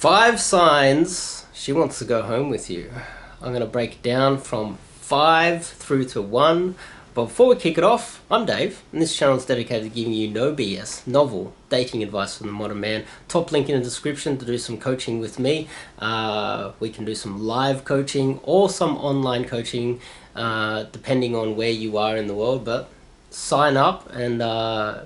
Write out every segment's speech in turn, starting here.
5 signs she wants to go home with you. I'm going to break it down from 5 through to 1. But before we kick it off, I'm Dave, and this channel is dedicated to giving you no BS, novel dating advice from the modern man. Top link in the description to do some coaching with me. We can do some live coaching or some online coaching, depending on where you are in the world. But sign up and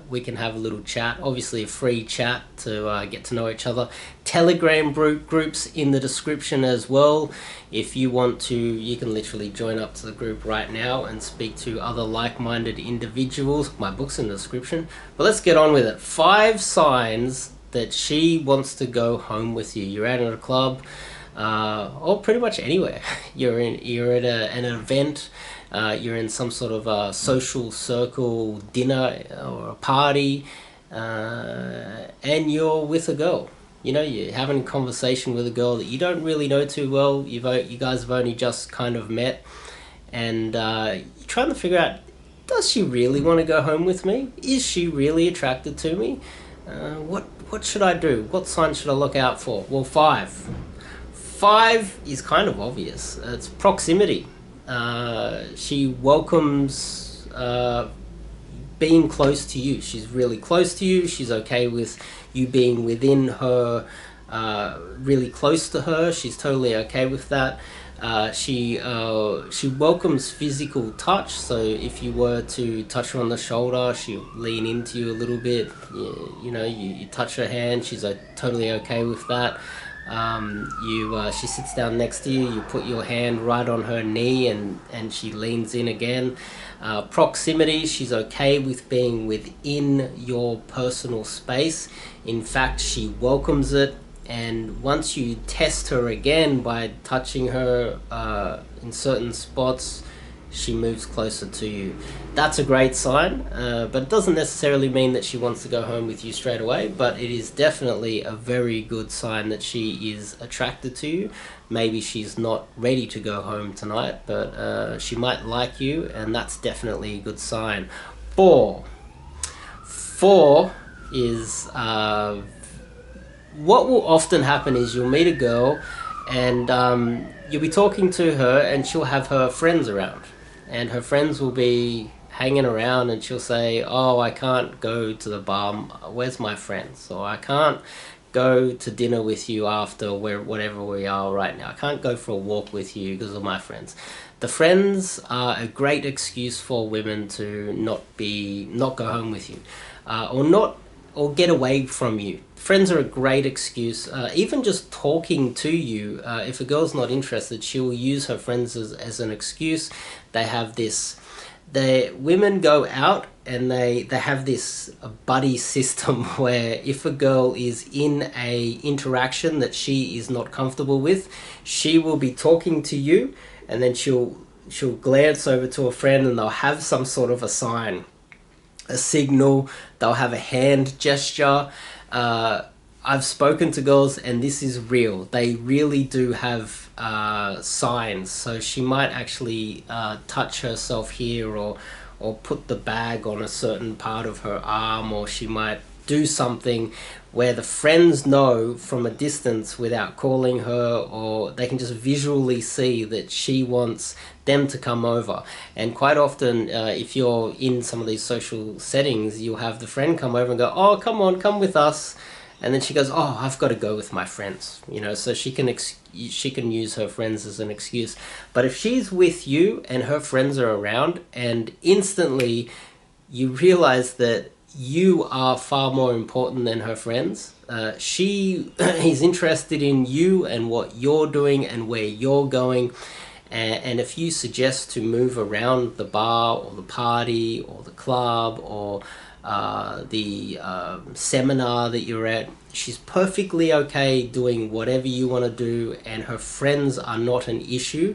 we can have a little chat, obviously a free chat to get to know each other. Telegram groups in the description as well. If you want to, you can literally join up to the group right now and speak to other like-minded individuals. My book's in the description. But let's get on with it. 5 signs that she wants to go home with you. You're out at a club, or pretty much anywhere. You're at an event. You're in some sort of a social circle, dinner or a party, and you're with a girl. You know, you're having a conversation with a girl that you don't really know too well. You guys have only just kind of met, and you're trying to figure out, does she really want to go home with me? Is she really attracted to me? What should I do? What signs should I look out for? Well, 5 is kind of obvious. It's proximity. She welcomes being close to you. She's really close to you. She's okay with you being within her, really close to her. She's totally okay with that. She welcomes physical touch. So if you were to touch her on the shoulder, she'll lean into you a little bit. You touch her hand. She's totally okay with that. She sits down next to you, you put your hand right on her knee and she leans in again. Proximity, she's okay with being within your personal space. In fact, she welcomes it, and once you test her again by touching her in certain spots, she moves closer to you. That's a great sign, but it doesn't necessarily mean that she wants to go home with you straight away, but it is definitely a very good sign that she is attracted to you. Maybe she's not ready to go home tonight, but she might like you, and that's definitely a good sign. 4 is what will often happen is you'll meet a girl and you'll be talking to her and she'll have her friends around. And her friends will be hanging around and she'll say, oh, I can't go to the bar, where's my friends? Or I can't go to dinner with you after whatever we are right now. I can't go for a walk with you because of my friends. The friends are a great excuse for women to not go home with you, or get away from you. Friends are a great excuse. Even just talking to you, if a girl's not interested, she'll use her friends as an excuse. They have this, women go out and they have this buddy system where if a girl is in a interaction that she is not comfortable with, she will be talking to you and then she'll glance over to a friend and they'll have some sort of a sign, a signal. They'll have a hand gesture. I've spoken to girls and this is real. They really do have signs. So she might actually touch herself here or put the bag on a certain part of her arm, or she might do something where the friends know from a distance without calling her, or they can just visually see that she wants them to come over. And quite often, if you're in some of these social settings, you'll have the friend come over and go, oh, come on, come with us. And then she goes, oh, I've got to go with my friends. So she can use her friends as an excuse. But if she's with you and her friends are around and instantly you realize that you are far more important than her friends, she is interested in you and what you're doing and where you're going. And if you suggest to move around the bar or the party or the club or the seminar that you're at, she's perfectly okay doing whatever you want to do, and her friends are not an issue.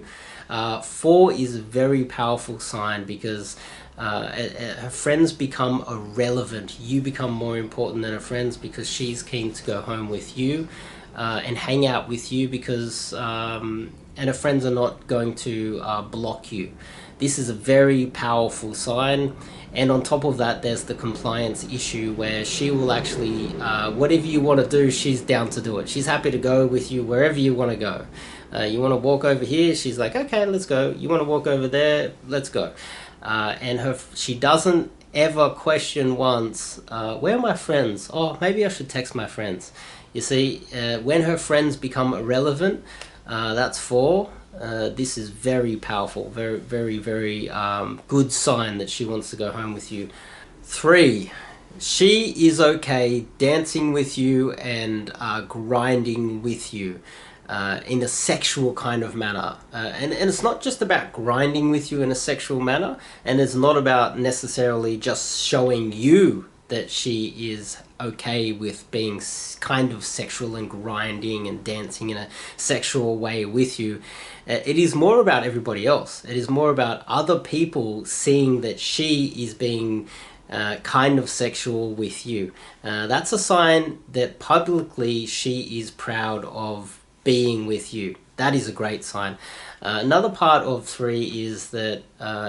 4 is a very powerful sign because her friends become irrelevant. You become more important than her friends because she's keen to go home with you and hang out with you because and her friends are not going to block you. this is a very powerful sign. And on top of that, there's the compliance issue where she will actually, whatever you want to do, she's down to do it. She's happy to go with you wherever you want to go. You want to walk over here, she's like, okay, let's go. You want to walk over there, let's go. And she doesn't ever question once, where are my friends? Oh, maybe I should text my friends. You see, when her friends become irrelevant, that's 4. This is very powerful, very, very, very good sign that she wants to go home with you. 3, she is okay dancing with you and grinding with you in a sexual kind of manner. And it's not just about grinding with you in a sexual manner, and it's not about necessarily just showing you that she is okay with being kind of sexual and grinding and dancing in a sexual way with you. It is more about everybody else. It is more about other people seeing that she is being kind of sexual with you. That's a sign that publicly she is proud of being with you. That is a great sign. Another part of 3 is that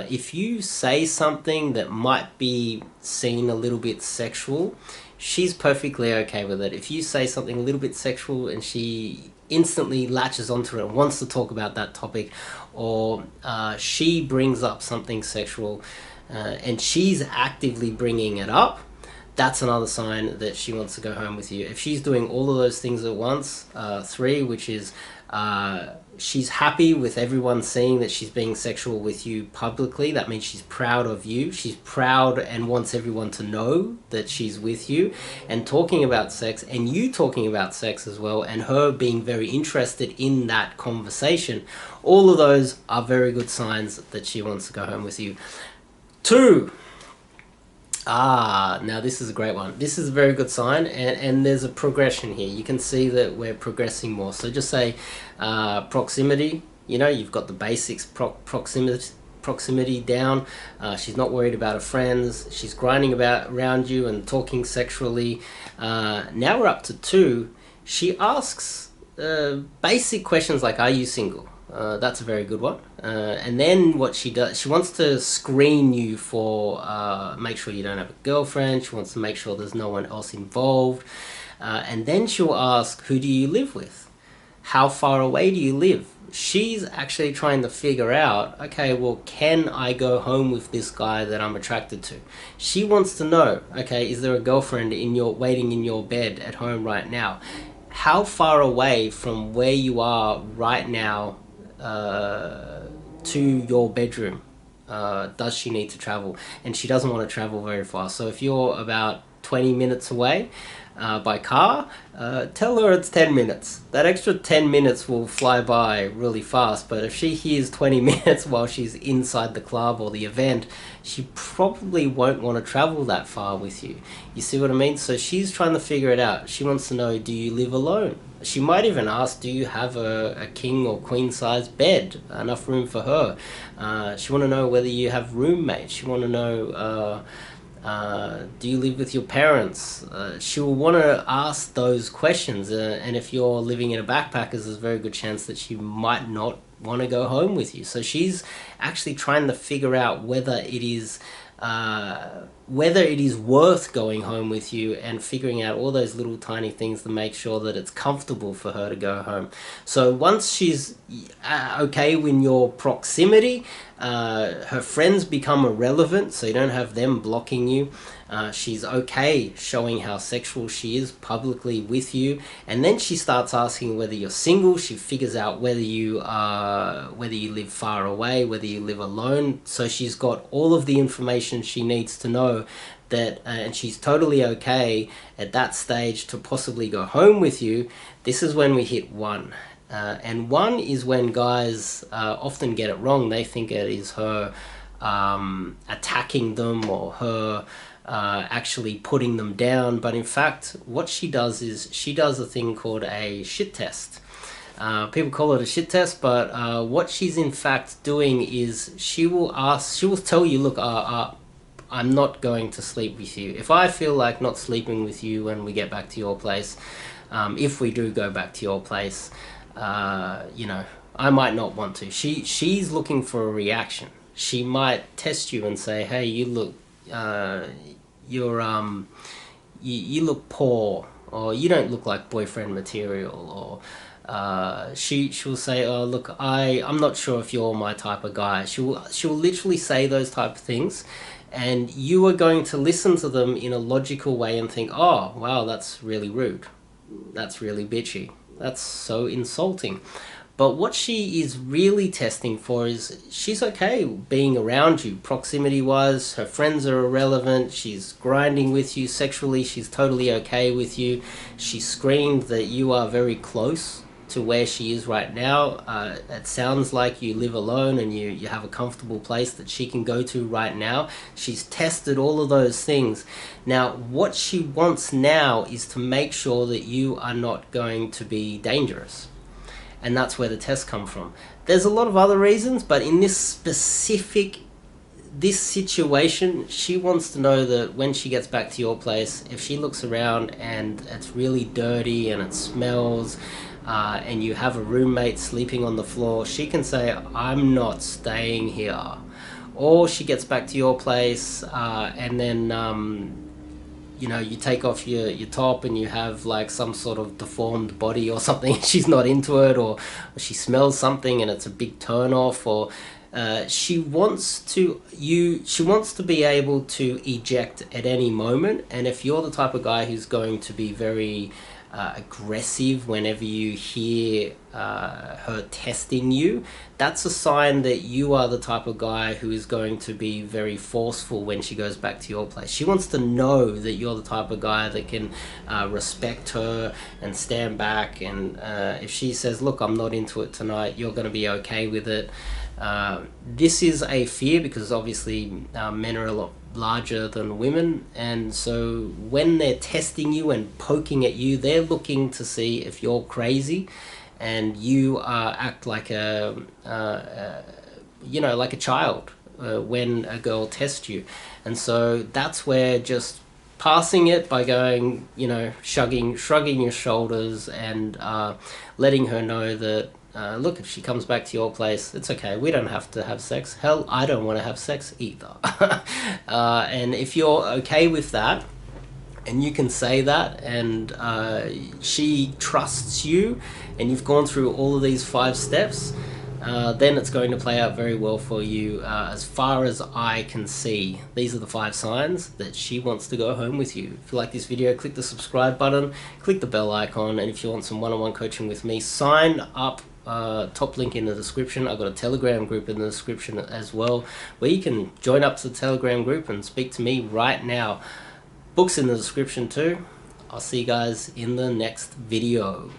if you say something that might be seen a little bit sexual, she's perfectly okay with it. If you say something a little bit sexual and she instantly latches onto it and wants to talk about that topic, or she brings up something sexual and she's actively bringing it up, that's another sign that she wants to go home with you. If she's doing all of those things at once, 3, which is she's happy with everyone seeing that she's being sexual with you publicly, that means she's proud of you. She's proud and wants everyone to know that she's with you and talking about sex, and you talking about sex as well, and her being very interested in that conversation. All of those are very good signs that she wants to go home with you. 2, now this is a great one. This is a very good sign, and there's a progression here. You can see that we're progressing more. So just say proximity. You know, you've got the basics, proximity down. She's not worried about her friends. She's grinding around you and talking sexually. Now we're up to 2. She asks basic questions like, are you single? That's a very good one. And then what she does, she wants to screen you for, make sure you don't have a girlfriend. She wants to make sure there's no one else involved. And then she'll ask, who do you live with? How far away do you live? She's actually trying to figure out, okay, well, can I go home with this guy that I'm attracted to? She wants to know, okay, is there a girlfriend waiting in your bed at home right now? How far away from where you are right now to your bedroom does she need to travel? And she doesn't want to travel very far. So if you're about 20 minutes away by car, tell her it's 10 minutes. That extra 10 minutes will fly by really fast, but if she hears 20 minutes while she's inside the club or the event, she probably won't want to travel that far with you. You see what I mean? So she's trying to figure it out. She wants to know, do you live alone? She might even ask, do you have a king or queen size bed, enough room for her? She want to know whether you have roommates. She want to know, do you live with your parents? She will want to ask those questions, and if you're living in a backpackers, there's a very good chance that she might not want to go home with you. So she's actually trying to figure out whether it is worth going home with you, and figuring out all those little tiny things to make sure that it's comfortable for her to go home. So once she's okay with your proximity, her friends become irrelevant, so you don't have them blocking you. She's okay showing how sexual she is publicly with you, and then she starts asking whether you're single. She figures out whether you live far away, whether you live alone. So she's got all of the information she needs to know that, and she's totally okay at that stage to possibly go home with you. This is when we hit 1. And 1 is when guys often get it wrong. They think it is her attacking them, or her actually putting them down. But in fact, what she does is she does a thing called a shit test. People call it a shit test, but what she's in fact doing is she will tell you, look, I'm not going to sleep with you. If I feel like not sleeping with you when we get back to your place, if we do go back to your place, you know, I might not want to. She's looking for a reaction. she might test you and say, hey, you look you look poor, or you don't look like boyfriend material, or she'll say, oh look, I'm not sure if you're my type of guy. She'll literally say those type of things, and you are going to listen to them in a logical way and think, oh wow, that's really rude, that's really bitchy, that's so insulting. But what she is really testing for is she's okay being around you proximity wise. Her friends are irrelevant. She's grinding with you sexually. She's totally okay with you. She screamed that you are very close to where she is right now. It sounds like you live alone and you have a comfortable place that she can go to right now. She's tested all of those things. Now, what she wants now is to make sure that you are not going to be dangerous. And that's where the tests come from. There's a lot of other reasons, but in this situation, she wants to know that when she gets back to your place, if she looks around and it's really dirty and it smells, and you have a roommate sleeping on the floor, she can say, I'm not staying here. Or she gets back to your place, and then you know, you take off your top and you have like some sort of deformed body or something, she's not into it, or she smells something and it's a big turn off, or she wants to be able to eject at any moment. And if you're the type of guy who's going to be very aggressive whenever you hear her testing you, that's a sign that you are the type of guy who is going to be very forceful when she goes back to your place. She wants to know that you're the type of guy that can respect her and stand back, and if she says, look, I'm not into it tonight, you're going to be okay with it. This is a fear because obviously men are a lot larger than women, and so when they're testing you and poking at you, they're looking to see if you're crazy and you act like a like a child when a girl tests you. And so that's where just passing it by going, shrugging your shoulders and letting her know that look, if she comes back to your place, it's okay, we don't have to have sex. Hell, I don't want to have sex either. And if you're okay with that, and you can say that, and she trusts you, and you've gone through all of these 5 steps, then it's going to play out very well for you. As far as I can see, these are the 5 signs that she wants to go home with you. If you like this video, click the subscribe button, click the bell icon, and if you want some one-on-one coaching with me, sign up. Top link in the description. I've got a Telegram group in the description as well, where you can join up to the Telegram group and speak to me right now. Books in the description too. I'll see you guys in the next video.